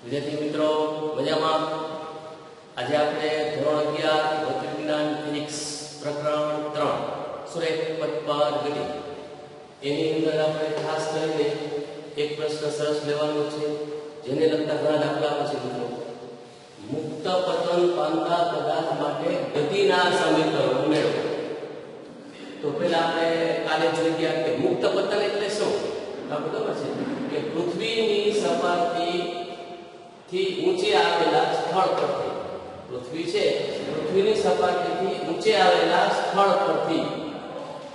વિદ્યાર્થી મિત્રો મજામાં? આજે આપણે ધોરણ 11 ભૌતિક વિજ્ઞાન ફિઝિક્સ પ્રકરણ 3 સુરેખ પથ પર ગતિ એની અંદર આપણે ખાસ કરીને એક પ્રશ્ન સરસ લેવાનો છે જેને લગતા ઘણા દાખલાઓ છે મિત્રો. મુક્ત પતન પામતા પદાર્થ માટે ગતિના સમીકરણો મેળવો. તો પહેલા આપણે કાલે જોઈ ગયા કે મુક્ત પતન એટલે શું? આપણે ખબર છે કે પૃથ્વીની સપાટી થી ઊંચે આવેલા સ્થળ પરથી, પૃથ્વી છે પૃથ્વીની સપાટીથી ઊંચે આવેલા સ્થળ પરથી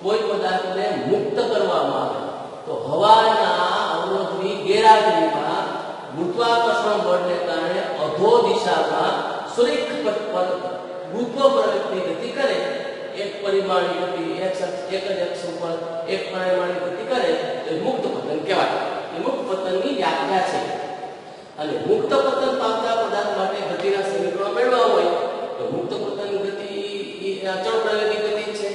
કોઈ પદાર્થને મુક્ત કરવામાં આવે તો હવાના અવરોધની ગેરહાજરીમાં ગુરુત્વાકર્ષણ બળને કારણે અધો દિશામાં સુરેખ પથ પર ગુરુત્વ પ્રવેગની ગતિ કરે, એક પરિમાણીય ગતિ એક જ અક્ષ ઉપર એક પરિમાણીય ગતિ કરે તો મુક્ત પતન કહેવાય. એ મુક્ત પતનની વ્યાખ્યા છે. અને મુક્ત પતન પામતા પદાર્થ માટે ગતિના સમીકરણો મેળવવા હોય તો મુક્ત પતન ગતિ એ અચળ પ્રવેગની ગતિ છે.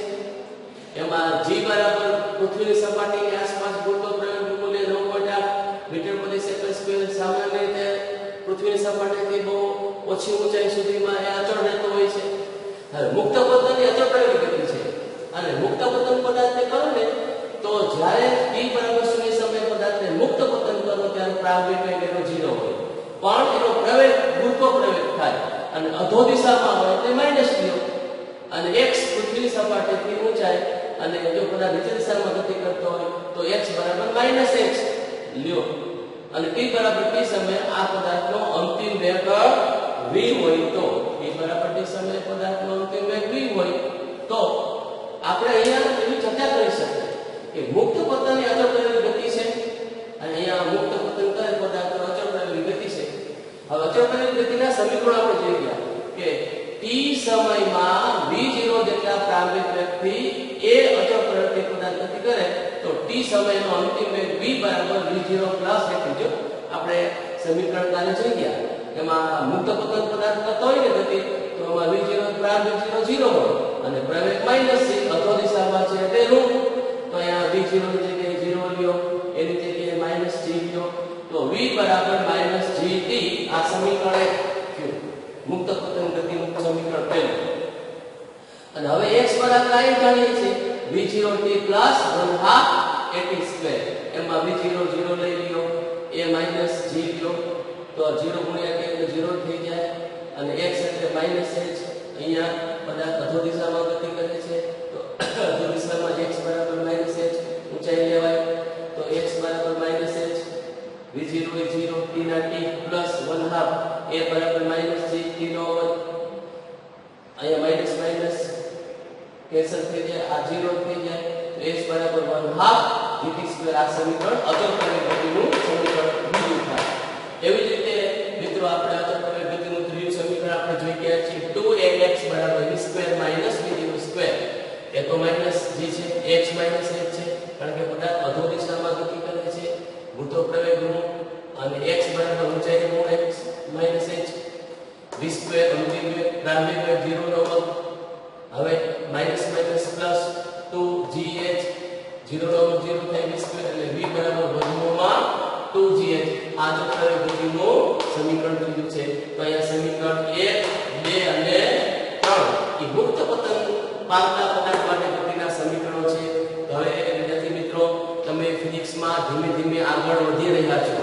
એમાં g બરાબર પૃથ્વીની સપાટીની આસપાસ ગુરુત્વ પ્રવેગનું મૂલ્ય 9.8 મીટર પ્રતિ સેકન્ડ સ્ક્વેર. સામાન્ય રીતે પૃથ્વીની સપાટીથી બહુ ઓછી ઊંચાઈ સુધીમાં એ અચળ રહેતો હોય છે. હવે મુક્ત પતન એ અચળ પ્રવેગની ગતિ છે. અને મુક્ત પતન પદાર્થને કરો ને તો જ્યારે t બરાબર 0 સમયે પદાર્થને મુક્ત પતન કરો ત્યારે પ્રારંભિક વેગ એનો 0 હોય, પણ એનો પ્રવેગ ગુરુત્વ પ્રવેગ થાય અને અધો દિશામાં હોય તો માઈનસ લ્યો. અને x પૃથ્વીની સપાટીથી ઊંચાઈ અને જો પદાર્થ નીચે દિશામાં ગતિ કરતો હોય તો x બરાબર -x લ્યો. અને t બરાબર t સમયે આ પદાર્થનો અંતિમ વેગ v હોય તો t બરાબર t સમયે પદાર્થનો અંતિમ વેગ v હોય તો આપણે અહીંયા એવી ચર્ચા કરી શકીએ કે મુક્ત પતન એ અચળ પ્રવેગની ગતિ છે અને અહીંયા મુક્ત પતન કરે પદાર્થ અચળ પ્રવેગની ગતિ છે. હવે અચળ પ્રવેગની ગતિના સમીકરણો આપણે જોઈ ગયા કે t સમયમાં v0 જેટલા પ્રારંભિક વેગથી એ અચળ પ્રવેગથી પદાર્થ ગતિ કરે તો t સમયનો અંતિમ વેગ v બરાબર v0 પ્લસ જો આપણે સમીકરણ કાલે જોઈ ગયા એમાં મુક્ત પતન પદાર્થ કરતો હોય ને ગતિ તો એમાં v0 પ્રારંભિક 0 હોય અને પ્રવેગ માઈનસ છે, અધો દિશામાં છે એટલે ઋણ. તો અહીંયા v0 ની જગ્યાએ 0 લ્યો, એની જગ્યાએ -g લ્યો તો v બરાબર -gt. આ સમીકરણ થયું મુક્ત પતન ગતિનું સમીકરણ પહેલું. અને હવે x બરાબર આ જાણીએ છીએ v0t પ્લસ 1/2 at². એમાં v0 0 લઈ લ્યો, a -g લ્યો તો 0 ગુણ્યા કે 0 થઈ જાય અને x એટલે -h. અહીંયા પદાર્થ અધો દિશામાં ગતિ કરે છે તો અધો દિશામાં x બરાબર -h ઊંચાઈ લેવાય તો x બરાબર -h, v0 એ 0, t ના t પ્લસ 1/2 a બરાબર -g, t નો અહીંયા માઈનસ માઈનસ કેન્સલ થઈ જાય, આ 0 થઈ જાય તો x બરાબર 1/2 gt². આ સમીકરણ અચળ પ્રવેગ ગતિનું સમીકરણ બીજું થાય. એવી જ રીતે મિત્રો આપણે અચળ પ્રવેગ ગતિનું ત્રીજું સમીકરણ આપણે જોઈ ગયા છે 2ax બરાબર v² v0². એ તો -g છે, x -h છે કારણ કે પદાર્થ અધો દિશામાં ગતિ કરે છે, ગુરુત્વ પ્રવેગ ઋણ અને x બરાબર ઊંચાઈ ઋણ x -h, v² અંતિમ વેગ પ્રારંભિક વેગ 0 નો વર્ગ. હવે માઈનસ માઈનસ પ્લસ 2gh 0 નો વર્ગ 0 થાય v² એટલે v બરાબર વર્ગમૂળમાં 2gh. આ જો પ્રવેગ ગતિનું સમીકરણ ત્રીજું છે. તો અહીંયા સમીકરણ 1 2 અને 3 એ મુક્ત પતન પામતા પદાર્થ માટે ગતિના સમીકરણો છે. હવે વિદ્યાર્થી મિત્રો તમે ફિઝિક્સમાં ધીમે ધીમે આગળ વધી રહ્યા છો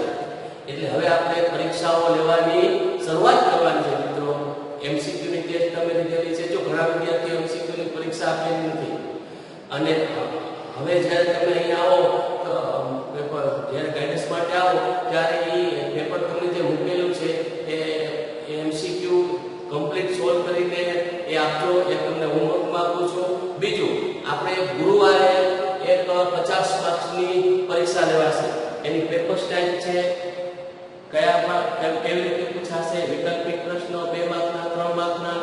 એટલે હવે આપણે પરીક્ષાઓ લેવાની શરૂઆત કરવાની છે મિત્રો. MCQ ની ટેસ્ટ તમે લીધેલી છે. જો ઘણા વિદ્યાર્થીઓ MCQ ની પરીક્ષા આપેલી નથી અને હવે જ્યારે તમે અહીંયા આવો પેપર જ્યારે ગાઈડન્સ માટે આવો ત્યારે એ પેપર તમને જે મૂકેલું છે એ MCQ કમ્પ્લીટ સોલ્વ કરીને એ આપજો. એ તમને હોમવર્કમાં આપું છું. બીજું આપણે ગુરુવારે એક 50 માર્ક્સની પરીક્ષા લેવાશે. એની પેપર સ્ટાઇલ છે, કયા કેવી રીતે પૂછાશે, વૈકલ્પિક પ્રશ્નો 2 માર્કના 3 માર્કના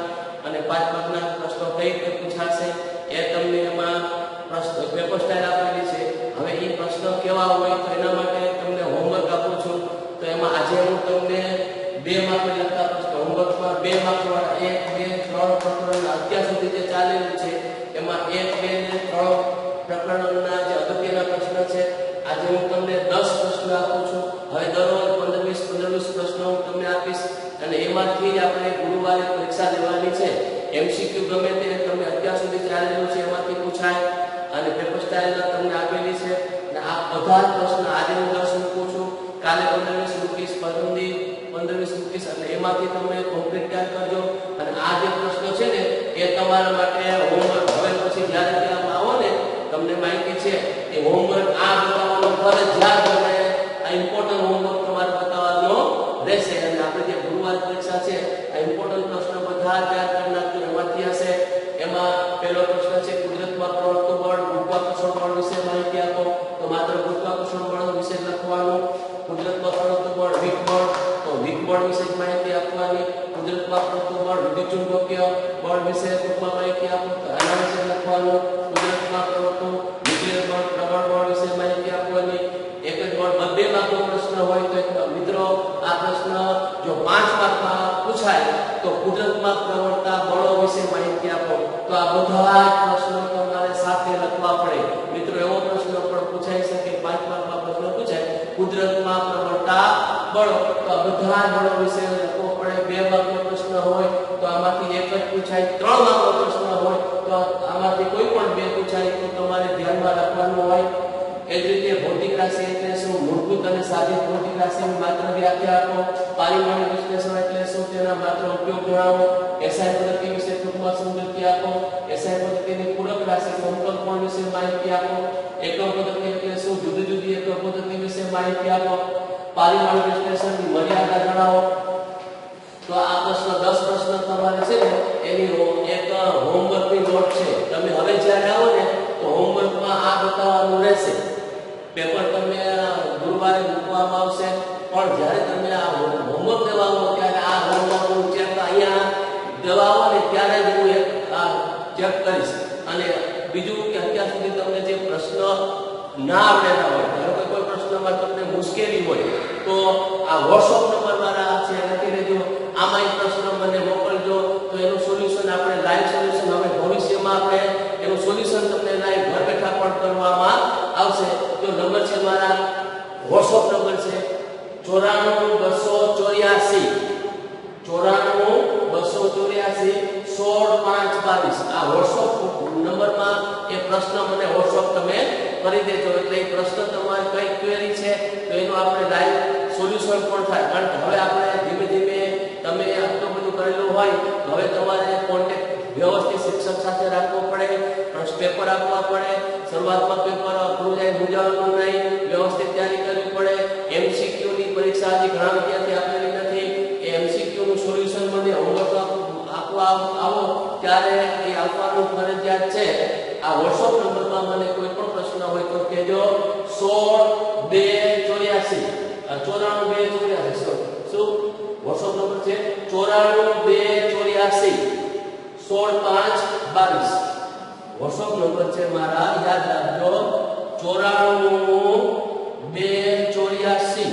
અને 5 માર્કના પ્રશ્નો કઈ રીતે પૂછાશે એ તમને એમાં પ્રશ્ન પેપર સ્ટાઇલ આપેલી છે. હવે એ પ્રશ્ન કેવા હોય તો એના માટે તમને હોમવર્ક આપું છું. તો એમાં આજે હું તમને 2 માર્ક લગતા પ્રશ્નો હોમવર્કમાં 2 માર્ક વાળા 1 2 3 પ્રકરણ અત્યાર સુધી જે ચાલેલું છે એમાં 1 2 અને 3 પ્રકરણના જે અગત્યના પ્રશ્ન છે આજે હું તમને 10 પ્રશ્ન આપું છું. હવે દરરોજ 15 20 પ્રશ્નો હું તમને એમાંથી આપણે ગુરુવારે પરીક્ષા લેવાની છે. એમસીક્યુ ગમે તે તમે અત્યાર સુધી ચાલેલું છે એમાંથી પૂછાય અને પેપર સ્ટાઇલ તમને આપેલી છે અને આ બધા પ્રશ્ન આજે હું 10 મૂકું છું, કાલે 15-20 મૂકીશ, પરમદી 15-20 મૂકીશ, એટલે એમાંથી તમે કોમ્પ્લીટ તૈયાર કરજો. અને આ જે પ્રશ્નો છે ને એ તમારા માટે હોમવર્ક હવે પછી જ્યારે ત્યાં આવો ને તમને માહિતી છે એ હોમવર્ક આ બતાવવાનો ફરજિયાત છે. આ ઇમ્પોર્ટન્ટ હોમવર્ક તમારે બતાવવાનો રહેશે. અને આપણે જે ગુરુવાર પરીક્ષા છે આ ઇમ્પોર્ટન્ટ પ્રશ્નો બધા તૈયાર કરી નાખજો. એમાંથી હશે એમાં પહેલો પ્રશ્ન છે કુદરતમાં પ્રવર્તતું બળ, ગુરુત્વાકર્ષણ બળ વિશે માહિતી આપો. તો માત્ર ગુરુત્વાકર્ષણ બળ વિશે લખવાનું. કુદરતમાં પ્રવર્તતું બળ વીક બળ, તો વીક બળ વિશે માહિતી આપવાની. કુદરતમાં પ્રવર્તતું બળ વિદ્યુતચુંબકીય બળ વિશે ટૂંકમાં માહિતી આપો તો આના વિશે લખવાનું. કુદરતમાં પ્રવર્તતું ન્યુક્લિયર બળ, પ્રબળ બળ વિશે માહિતી આપવાની. એક જ બળ 2 માર્કનો પ્રશ્ન હોય તો મિત્રો આ પ્રશ્ન જો 5 માર્કમાં પૂછાય તો કુદરતમાં પ્રવર્તતા બળો વિશે માહિતી આપો. તો આ બધા પ્રશ્નો તમારે સાથે લખવા પડે. મિત્રો એવો પ્રશ્ન પણ પૂછાઈ શકે 5 માર્કમાં પ્રશ્ન પૂછાય કુદરતમાં પ્રવર્તતા બળો, તો આ બધા બળો વિશે લખવો પડે. 2 માર્કનો પ્રશ્ન હોય તો આમાંથી એક જ પૂછાય. 3 માર્કનો પ્રશ્ન હોય તો આમાંથી કોઈ પણ 2 પૂછાય તો તમારે ધ્યાનમાં રાખવાનું હોય. એ જ રીતે ભૌતિક રાશિ એટલે શું, મૂળભૂત અને સાદિત ભૌતિક રાશિની માત્ર વ્યાખ્યા આપો. પારિમાણિક વિશ્લેષણ એટલે શું, તેના માત્ર ઉપયોગ જણાવો. એસઆઈ પદ્ધતિ વિશે ટૂંકમાં સમજૂતી આપો. એસઆઈ પદ્ધતિની પૂરક રાશિ સમતલ કોણ વિશે માહિતી આપો. એકમ પદ્ધતિ એટલે શું, જુદી જુદી એકમ પદ્ધતિ વિશે માહિતી આપો. પારિમાણિક વિશ્લેષણની મર્યાદા જણાવો. તો આ પ્રશ્ન 10 પ્રશ્ન તમારે છે ને એની એક હોમવર્કની નોટ છે. તમે હવે જ્યારે આવો ને તો હોમવર્કમાં આ બતાવવાનું રહેશે. પેપર તમને ગુરુવારે મૂકવામાં આવશે, પણ જ્યારે તમે આ હોમવર્ક દેવાનો ત્યારે આ હોમવર્કનું ચેક અહીંયા દેવાઓ ને ત્યારે જ હું એક ચેક કરીશ. અને બીજું કે અત્યાર સુધી તમને જે પ્રશ્ન ના આવડેલા હોય, ધારો કે કોઈ પ્રશ્નમાં તમને મુશ્કેલી હોય તો આ WhatsApp નંબર મારા છે લખી લેજો. આમાં એક પ્રશ્ન મને મોકલજો તો એનું સોલ્યુશન આપણે લાઈવ સોલ્યુશન હવે ભવિષ્યમાં આપણે એનું સોલ્યુશન તમને લાઈવ ઘર બેઠા પણ કરવામાં આવશે. તો નંબર છે મારા WhatsApp નંબર છે 94 284 16 5 22. આ WhatsApp નંબરમાં એ પ્રશ્ન મને WhatsApp તમે કરી દેજો. એટલે એ પ્રશ્ન તમારી કઈ ક્વેરી છે તો એનું આપણે લાઈવ સોલ્યુશન પણ થાય. કારણ કે હવે આપણે ધીમે ધીમે તમે આટલું બધું કરેલું હોય તો હવે તમારે કોન્ટેક્ટ વ્યવસ્થિત શિક્ષક સાથે રાખવો પડે, પેપર આપવા પડે. શરૂઆતમાં પેપર અઘરું જાય, મૂંઝાવાનું નહીં, વ્યવસ્થિત તૈયારી કરવી પડે. MCQ ની પરીક્ષા હજી ઘણા વિદ્યાર્થી આપેલી નથી. એ MCQ નું સોલ્યુશન મને હોમવર્ક આપવા આવો ત્યારે એ આપવાનું ફરજિયાત છે. આ WhatsApp નંબરમાં મને કોઈ પણ પ્રશ્ન હોય તો કહેજો. 16 2 84 શું WhatsApp નંબર છે 94 284 16 5 22. WhatsApp નંબર છે મારા, યાદ રાખજો. 94 284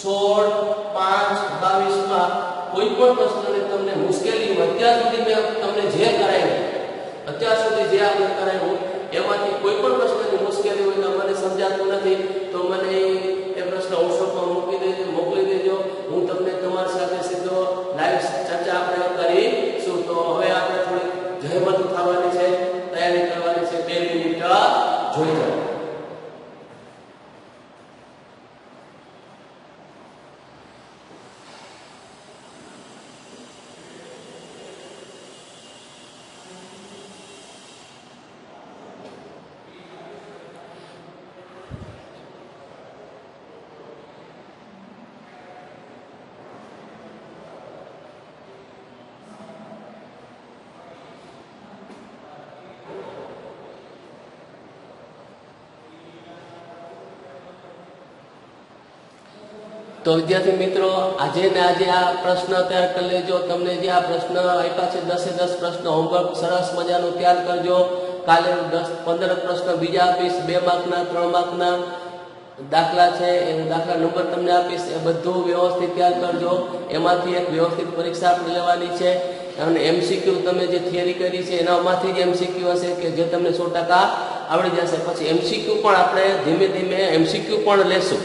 16 5 22 માં કોઈ પણ પ્રશ્નને તમને મુશ્કેલી હોય, અત્યાર સુધી મેં તમને જે કરાવ્યું, અત્યાર સુધી જે આપણે કરાવ્યું એમાંથી કોઈ પણ પ્રશ્નની મુશ્કેલી હોય તો મને સમજાતું નથી તો મને એ પ્રશ્ન WhatsAppમાં મોકલી દેજો. હું તમને તમારી સાથે સીધો લાઈવ ચર્ચા આપણે કરીશું. તો હવે આપણે થોડી જહેમત ઉઠાવવાની છે, તૈયારી કરવાની છે. 2 મિનિટ જોઈ જાઓ. તો વિદ્યાર્થી મિત્રો આજે આ પ્રશ્ન તૈયાર કરી લેજો. તમને જે આ પ્રશ્ન આપ્યા છે 10 પ્રશ્ન હોમવર્ક સરસ મજાનું તૈયાર કરજો. કાલે 10-15 પ્રશ્ન બીજા આપીશ, 2 માર્કના 3 માર્કના દાખલા છે એનો દાખલા નંબર તમને આપીશ. એ બધું વ્યવસ્થિત તૈયાર કરજો. એમાંથી એક વ્યવસ્થિત પરીક્ષા આપણે લેવાની છે. અને MCQ તમે જે થિયરી કરી છે એનામાંથી જ MCQ હશે કે જે તમને 100% આવડી જશે. પછી MCQ પણ આપણે ધીમે ધીમે MCQ પણ લેશું.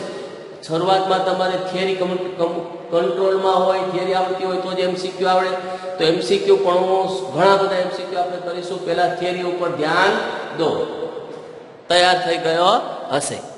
શરૂઆતમાં તમારે થિયરી કંટ્રોલમાં હોય, થિયરી આવડતી હોય તો જ MCQ આવડે. તો MCQ પણ ઘણા બધા MCQ આપણે કરીશું. પહેલા થિયરી ઉપર ધ્યાન દો. તૈયાર થઈ ગયો હશે.